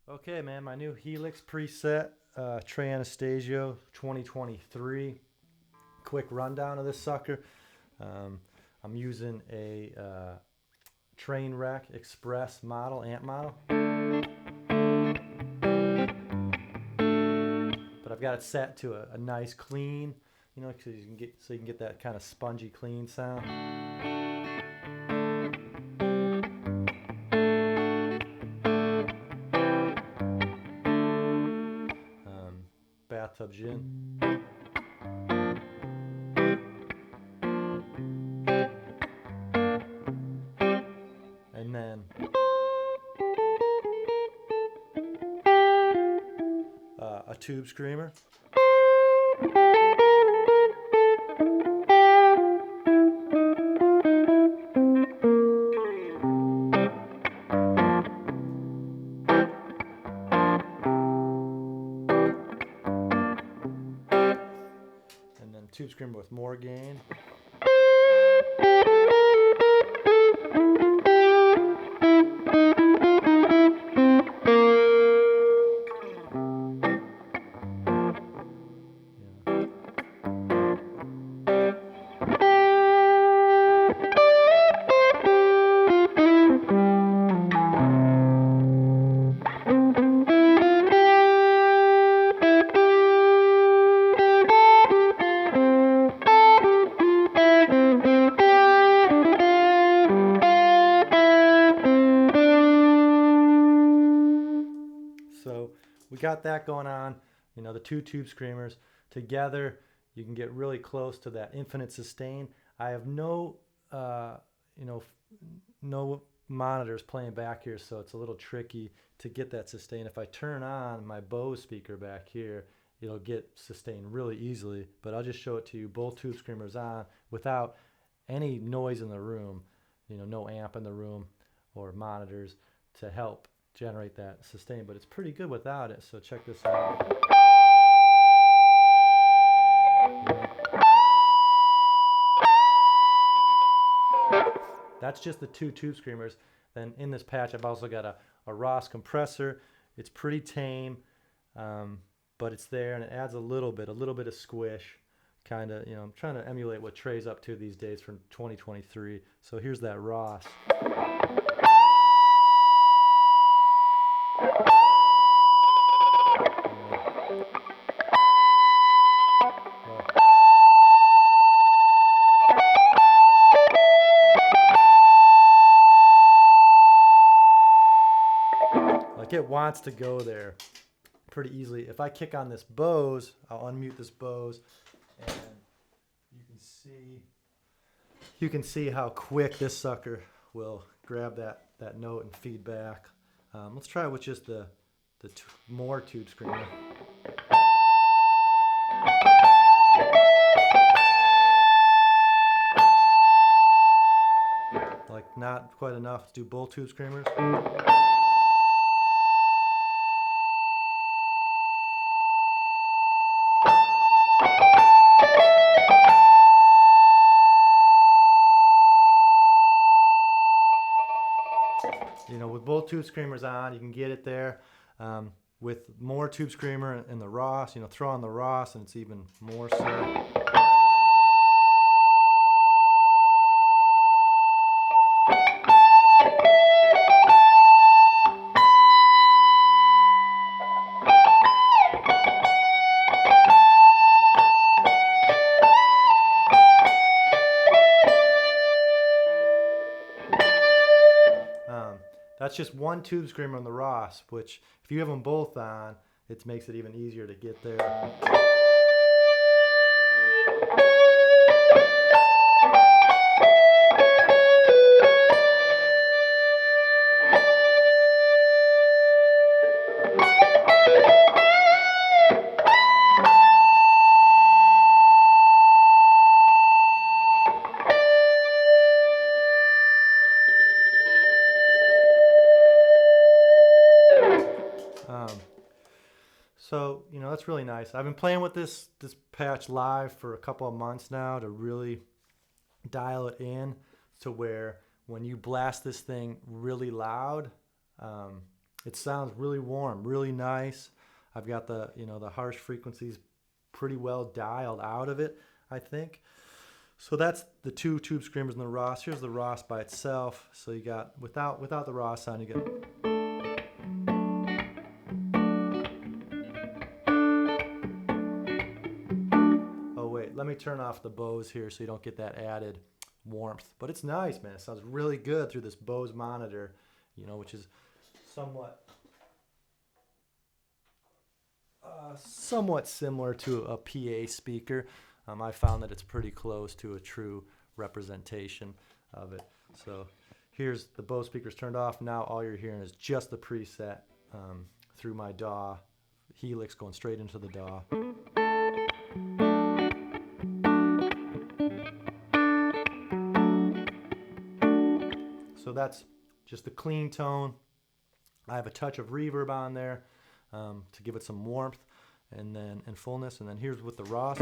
Okay, man, my new Helix preset, Trey Anastasio 2023. Quick rundown of this sucker. I'm using a Trainwreck Express model, amp model. But I've got it set to a nice clean, you know, so you can get that kind of spongy clean sound. Bathtub gin. And then a tube screamer. And then tube screamer with more gain. So we got that going on, you know, the two tube screamers together. You can get really close to that infinite sustain. I have no, no monitors playing back here, so it's a little tricky to get that sustain. If I turn on my Bose speaker back here, it'll get sustain really easily, but I'll just show it to you, both tube screamers on without any noise in the room, you know, no amp in the room or monitors to help generate that sustain, but it's pretty good without it. So check this out. That's just the two tube screamers. Then in this patch, I've also got a Ross compressor. It's pretty tame, but it's there, and it adds a little bit of squish. Kind of, you know, I'm trying to emulate what Trey's up to these days from 2023. So here's that Ross. Like it wants to go there pretty easily. If I kick on this Bose, I'll unmute this Bose, and you can see how quick this sucker will grab that note and feed back. Let's try it with just the more tube screamer. Like not quite enough. Let's do both tube screamers. You know, with both tube screamers on, you can get it there. With more tube screamer and the Ross, you know, throw on the Ross and it's even more so. That's just one tube screamer on the Ross, which if you have them both on, it makes it even easier to get there. So, you know, that's really nice. I've been playing with this patch live for a couple of months now to really dial it in to where when you blast this thing really loud, It sounds really warm, really nice. I've got the, the harsh frequencies pretty well dialed out of it, I think. So that's the two tube screamers and the Ross. Here's the Ross by itself. So you got, without the Ross sound, you get. Oh wait, let me turn off the Bose here so you don't get that added warmth. But it's nice, man. It sounds really good through this Bose monitor, which is somewhat similar to a PA speaker. I found that it's pretty close to a true representation of it. So here's the Bose speakers turned off. Now all you're hearing is just the preset through my DAW. Helix going straight into the DAW. So that's just the clean tone. I have a touch of reverb on there to give it some warmth and fullness. And then here's with the Ross.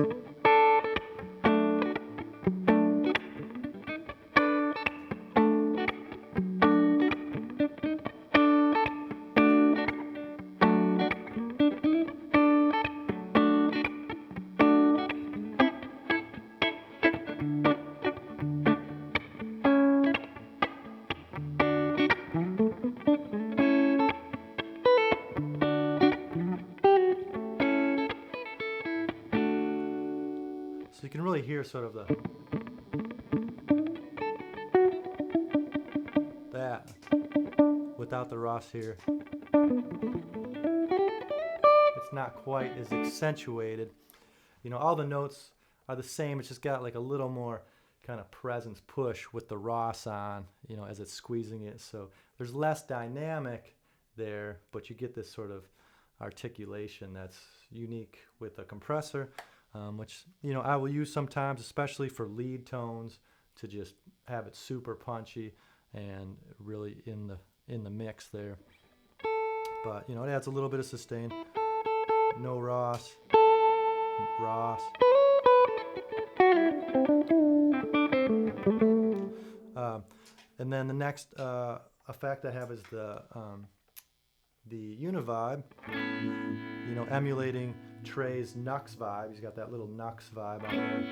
So you can really hear sort of that without the Ross here. It's not quite as accentuated. All the notes are the same. It's just got like a little more kind of presence push with the Ross on, as it's squeezing it. So there's less dynamic there, but you get this sort of articulation that's unique with a compressor. Which I will use sometimes, especially for lead tones, to just have it super punchy and really in the mix there. But it adds a little bit of sustain. No Ross. And then the next effect I have is the Univibe. Emulating Trey's Nux vibe. He's got that little Nux vibe on there.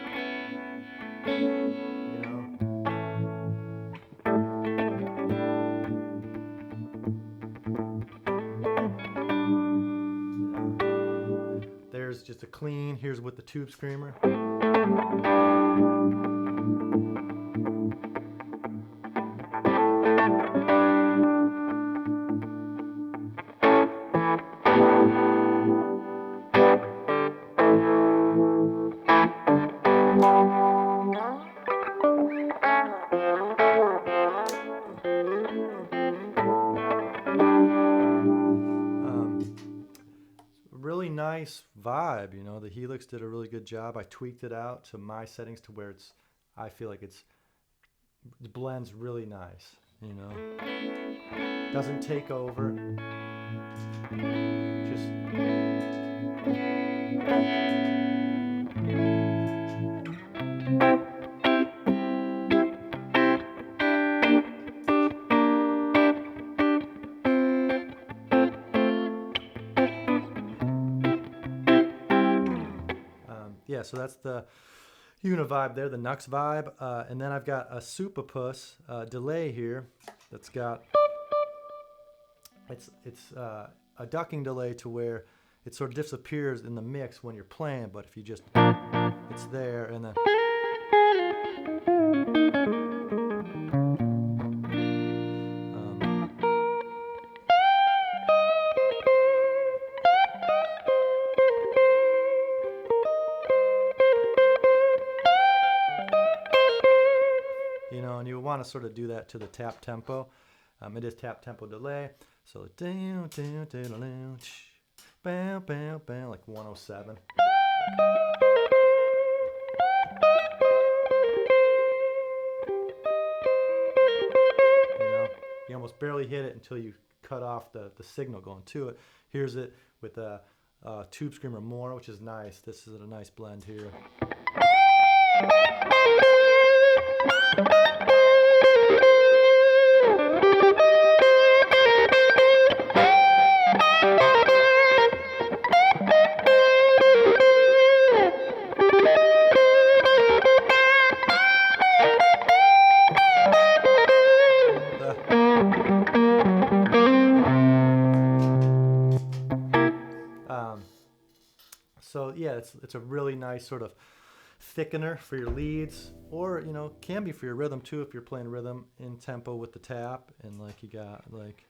There's just a clean. Here's with the tube screamer. Really nice vibe, the Helix did a really good job. I tweaked it out to my settings to where I feel like it blends really nice, doesn't take over, just yeah, so that's the Univibe there, the Nux vibe. And then I've got a Superpuss delay here that's got, it's a ducking delay to where it sort of disappears in the mix when you're playing, but if you just, it's there, and then. And you want to sort of do that to the tap tempo. It is tap tempo delay. So down, down, down, down, bam, bam, bam, like 107. You almost barely hit it until you cut off the signal going to it. Here's it with a tube screamer more, which is nice. This is a nice blend here. So yeah, it's a really nice sort of thickener for your leads, or you know, can be for your rhythm too if you're playing rhythm in tempo with the tap, and like you got like.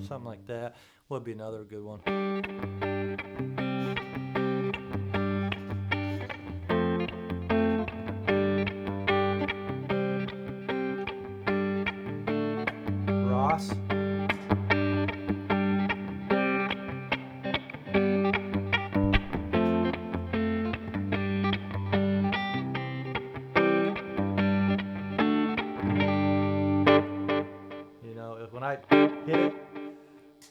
Something like that would be another good one. Ross. You know,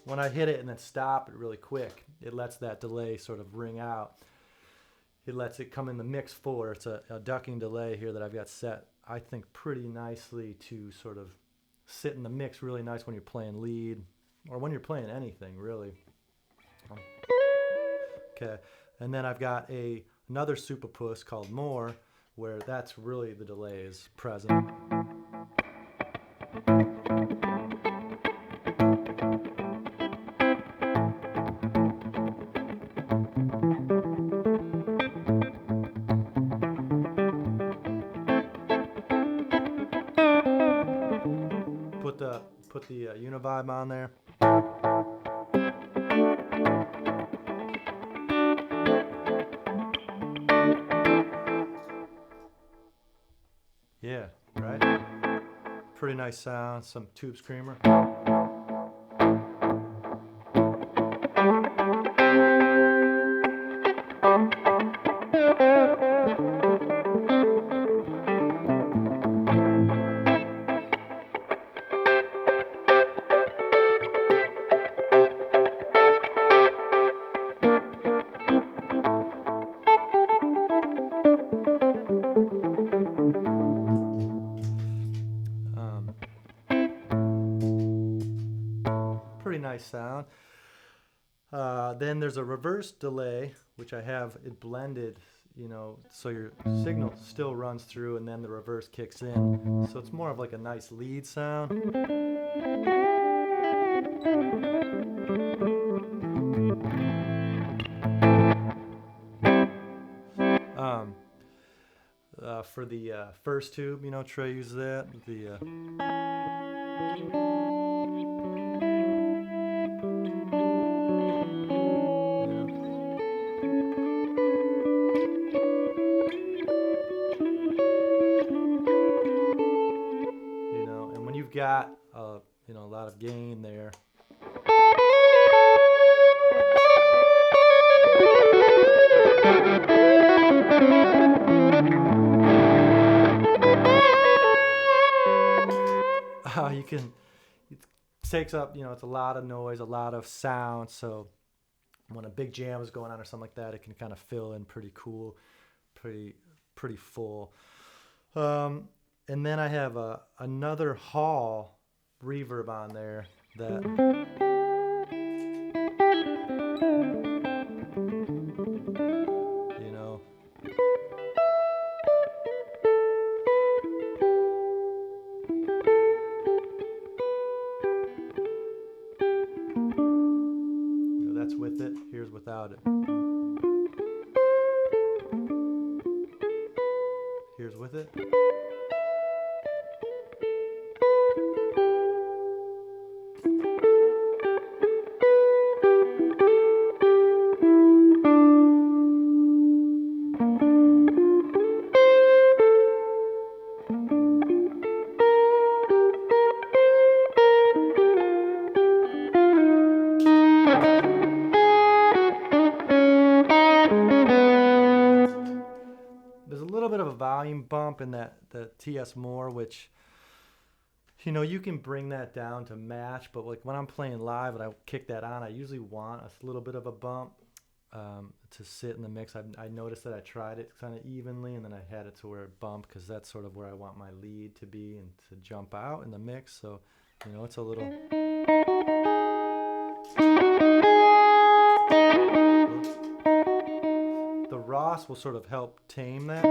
when I hit it and then stop it really quick, it lets that delay sort of ring out. It lets it come in the mix fuller. It's a ducking delay here that I've got set, I think, pretty nicely to sort of sit in the mix really nice when you're playing lead or when you're playing anything really. Okay, and then I've got another Super Puss called More, where that's really the delay is present. Put the Univibe on there. Yeah, right? Pretty nice sound, some tube screamer. Pretty nice sound. Then there's a reverse delay, which I have it blended, you know, so your signal still runs through and then the reverse kicks in. So it's more of like a nice lead sound. For the first tube, you know, Trey uses that. You know, and when you've got you know, a lot of gain there. You can, it takes up, you know, it's a lot of noise, a lot of sound. So when a big jam is going on or something like that, it can kind of fill in pretty cool, pretty full. And then I have another Hall reverb on there that. You know. That's with it. Here's without it. Here's with it. There's a little bit of a volume bump in the TS More, which, you know, you can bring that down to match, but like when I'm playing live and I kick that on, I usually want a little bit of a bump to sit in the mix. I noticed that I tried it kind of evenly, and then I had it to where it bumped, because that's sort of where I want my lead to be and to jump out in the mix. So, you know, it's a little. The Ross will sort of help tame that.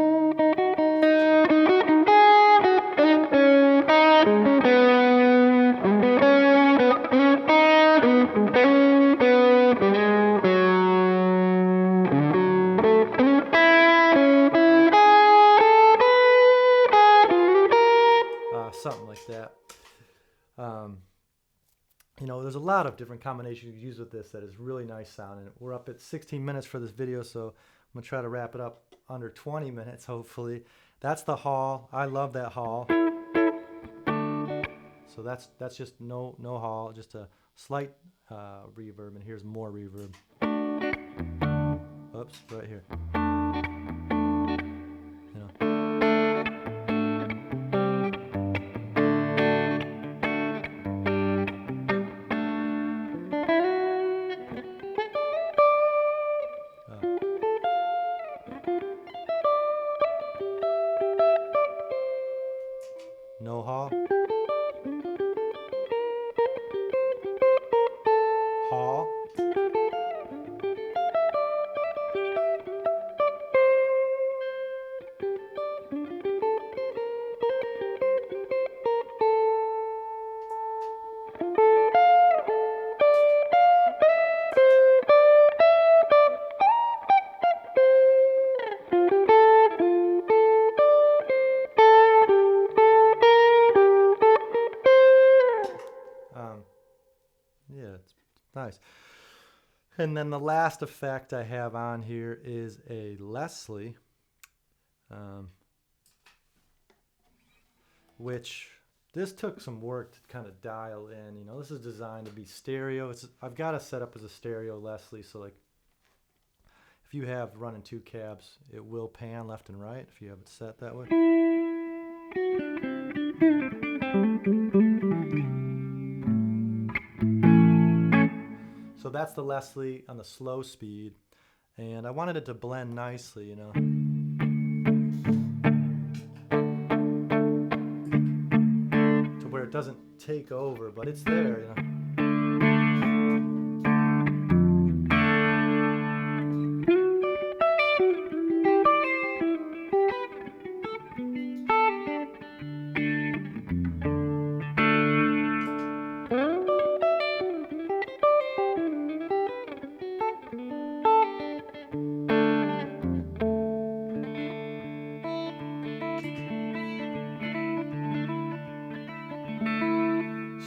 Something like that. You know, there's a lot of different combinations you can use with this that is really nice sounding. We're up at 16 minutes for this video, so I'm going to try to wrap it up under 20 minutes, hopefully. That's the hall. I love that hall. So that's just no hall, just a slight reverb, and here's more reverb. Oops, right here. You know. No hall. Hall. Yeah, it's nice. And then the last effect I have on here is a Leslie, which this took some work to kind of dial in. You know, this is designed to be stereo. I've got it set up as a stereo Leslie, so like if you have running two cabs, it will pan left and right if you have it set that way. So that's the Leslie on the slow speed, and I wanted it to blend nicely, you know. To where it doesn't take over, but it's there, you know.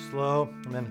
Slow, and then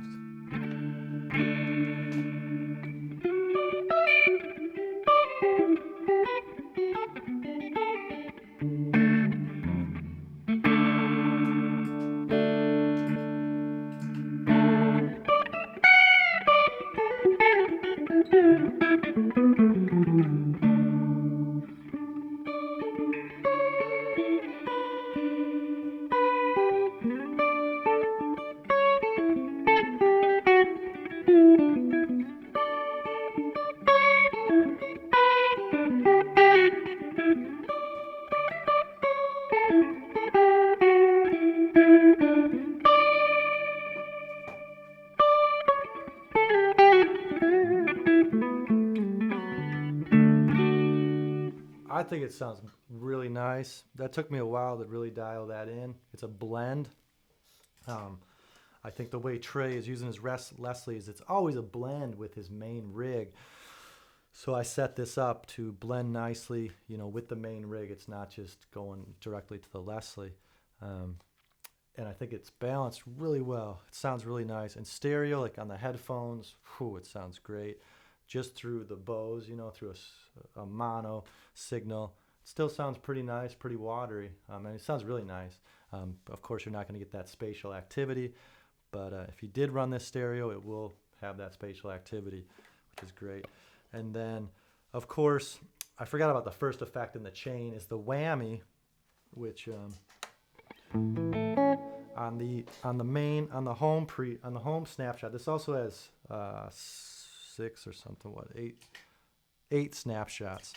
I think it sounds really nice. That took me a while to really dial that in. It's a blend. I think the way Trey is using his Leslie's, it's always a blend with his main rig. So I set this up to blend nicely, you know, with the main rig. It's not just going directly to the Leslie. And I think it's balanced really well. It sounds really nice. And stereo, like on the headphones, whew, it sounds great. Just through the Bose, you know, through a mono signal. It still sounds pretty nice, pretty watery. And it sounds really nice. Of course, you're not going to get that spatial activity, but if you did run this stereo, it will have that spatial activity, which is great. And then, of course, I forgot about the first effect in the chain is the Whammy, which on the home snapshot. This also has 6 or something. What, 8 snapshots.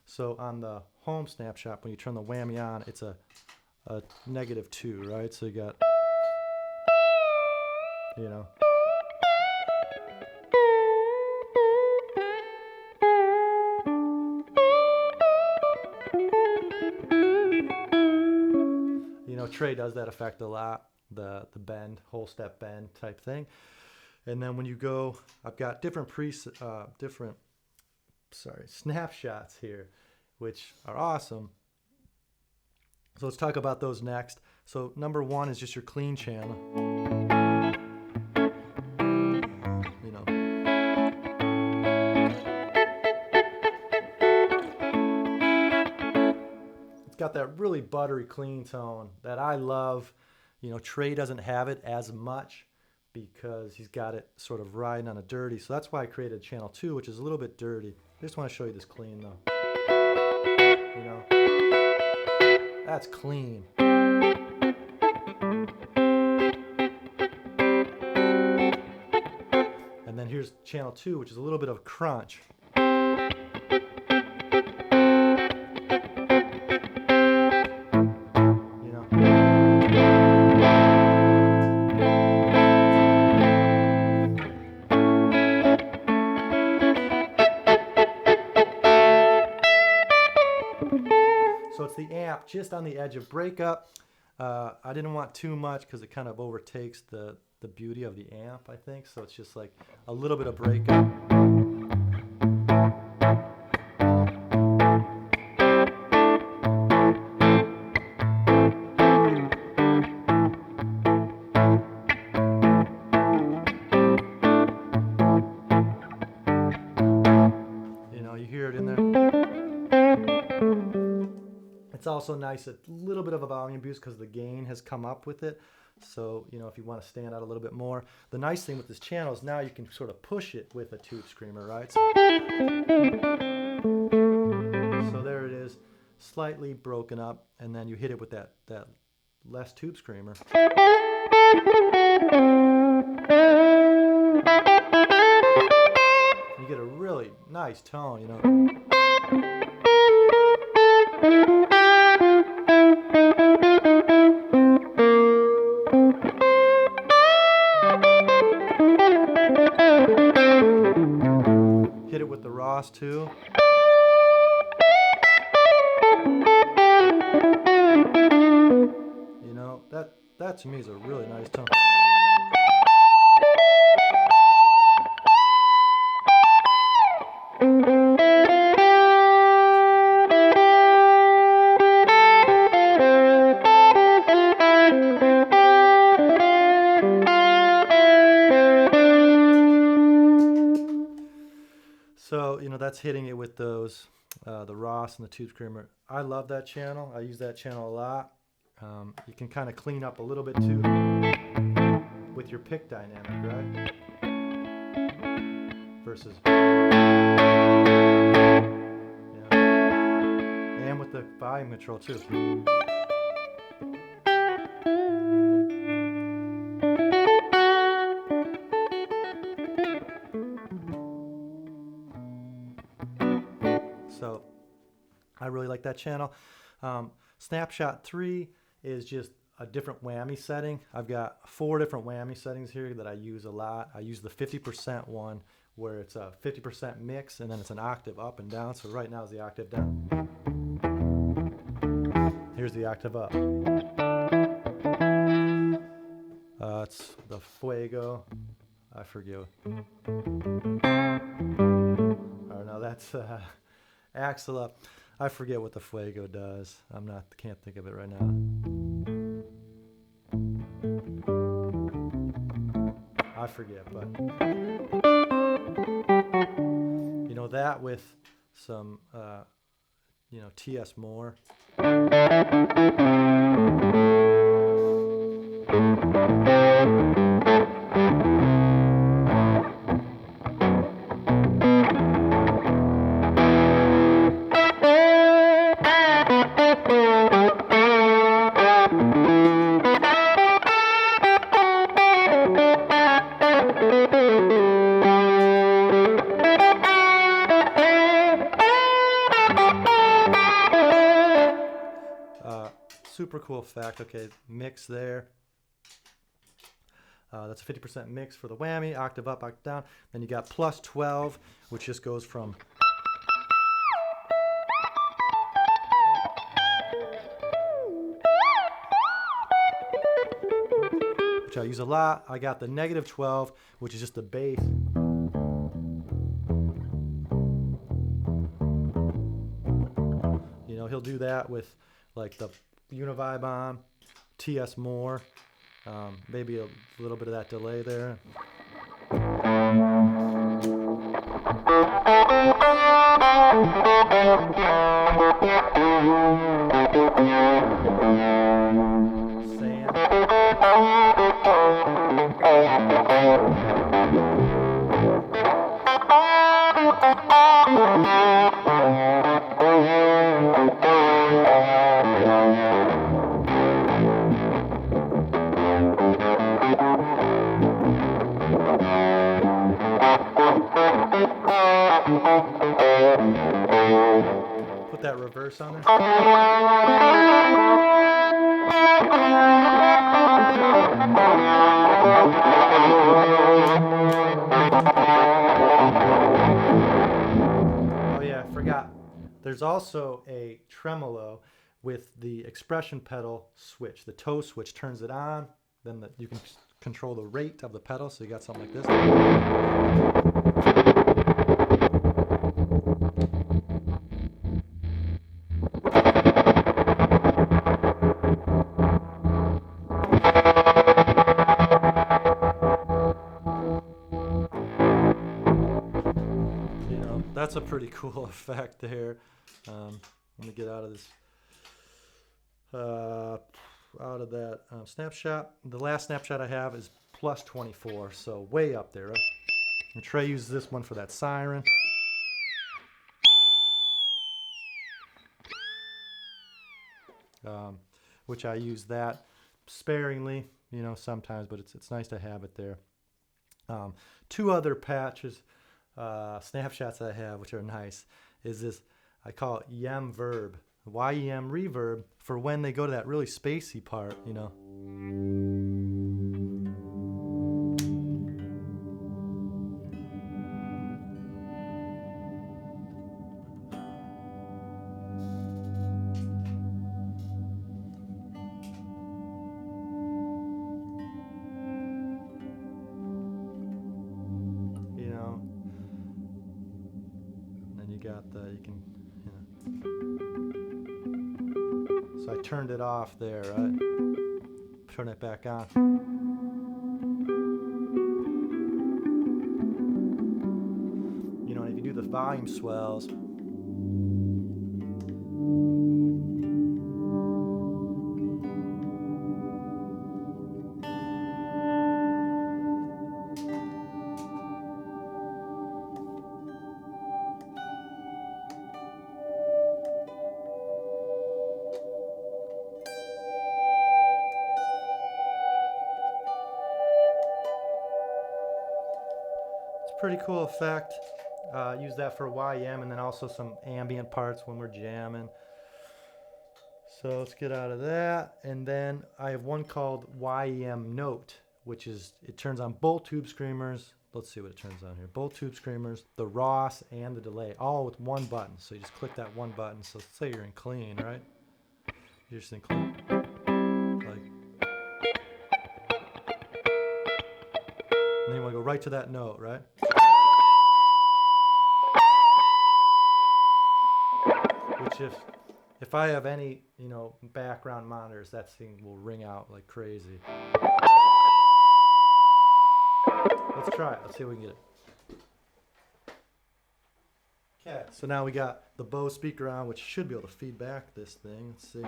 So on the home snapshot, when you turn the Whammy on, it's a -2, right? So you got, you know, Trey does that effect a lot, the bend, whole step bend type thing. And then when you go, I've got different snapshots here, which are awesome. So let's talk about those next. So number one is just your clean channel. You know. It's got that really buttery clean tone that I love. You know, Trey doesn't have it as much because he's got it sort of riding on a dirty. So that's why I created channel 2, which is a little bit dirty. I just want to show you this clean though. You know, that's clean. And then here's channel 2, which is a little bit of crunch. So it's the amp just on the edge of breakup. I didn't want too much because it kind of overtakes the beauty of the amp, I think. So it's just like a little bit of breakup. You know, you hear it in there. It's also nice, a little bit of a volume boost because the gain has come up with it. So, you know, if you want to stand out a little bit more. The nice thing with this channel is now you can sort of push it with a tube screamer, right? So there it is, slightly broken up, and then you hit it with that less tube screamer. You get a really nice tone, you know. Hit it with the Ross too. You know, that to me is a really nice tone. So, you know, that's hitting it with those, the Ross and the tube screamer. I love that channel. I use that channel a lot. You can kind of clean up a little bit too with your pick dynamic, right? Versus, yeah. And with the volume control too. So I really like that channel. Snapshot 3 is just a different whammy setting. I've got 4 different whammy settings here that I use a lot. I use the 50% one where it's a 50% mix and then it's an octave up and down. So right now is the octave down. Here's the octave up. It's the Fuego. I forget. Oh no, that's Axle up. I forget what the Fuego does. Can't think of it right now. I forget, but you know, that with some you know, TS Moore. Super cool effect. Okay, mix there. That's a 50% mix for the whammy, octave up, octave down. Then you got plus 12, which just goes from which I use a lot. I got the -12, which is just the bass. You know, he'll do that with like the Univibe on, TS more, maybe a little bit of that delay there. Sand. Put that reverse on there. Oh yeah, I forgot. There's also a tremolo with the expression pedal switch. The toe switch turns it on. Then you can control the rate of the pedal. So you got something like this. That's a pretty cool effect there. Let me get out of this, out of that snapshot. The last snapshot I have is +24, so way up there, right? And Trey uses this one for that siren. Which I use that sparingly, you know, sometimes, but it's nice to have it there. Two other patches. Snapshots I have, which are nice, is this, I call it YEM verb, YEM reverb, for when they go to that really spacey part, you know. So I turned it off there, right? Turn it back on. You know, if you do the volume swells, pretty cool effect. Use that for YM and then also some ambient parts when we're jamming. So let's get out of that. And then I have one called YM Note, which is, it turns on both tube screamers. Let's see what it turns on here. Both tube screamers, the Ross and the delay, all with one button. So you just click that one button. So let's say you're in clean, right? You're just in clean. Like, and then you want to go right to that note, right? Which if I have any, you know, background monitors, that thing will ring out like crazy. Let's try it. Let's see if we can get it. Okay, so now we got the Bose speaker on, which should be able to feedback this thing. Let's see.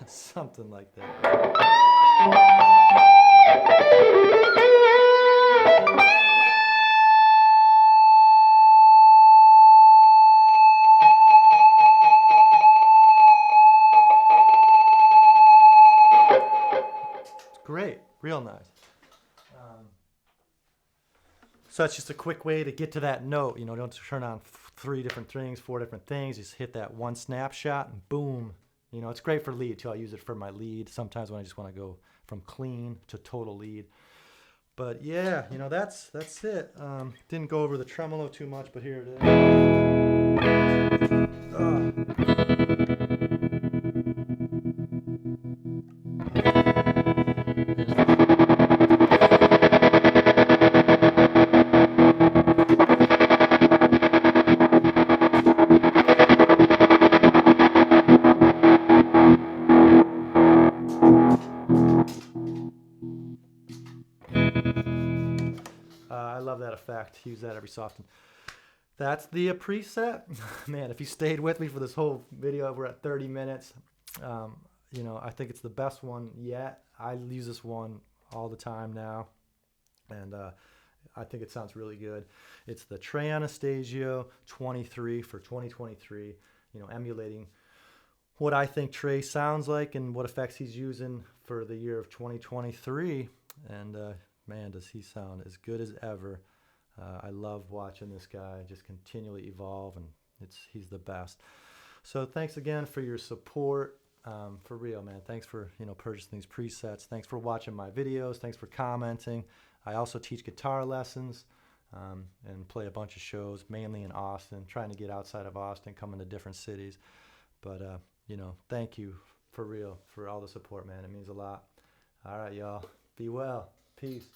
Something like that. Great, real nice. So that's just a quick way to get to that note. You know, don't turn on 3 different things, 4 different things. Just hit that one snapshot and boom. You know, it's great for lead too. I use it for my lead sometimes when I just want to go from clean to total lead. But yeah, you know, that's it. Didn't go over the tremolo too much, but here it is. I love that effect. Use that every so often. That's the preset. Man, if you stayed with me for this whole video, we're at 30 minutes. You know, I think it's the best one yet. I use this one all the time now, and I think it sounds really good. It's the Trey Anastasio 23 for 2023, you know, emulating what I think Trey sounds like and what effects he's using for the year of 2023. And man, does he sound as good as ever. I love watching this guy just continually evolve, and he's the best. So thanks again for your support. For real, man. Thanks for, you know, purchasing these presets. Thanks for watching my videos. Thanks for commenting. I also teach guitar lessons and play a bunch of shows, mainly in Austin, trying to get outside of Austin, coming to different cities. But, you know, thank you for real for all the support, man. It means a lot. All right, y'all. Be well. Peace.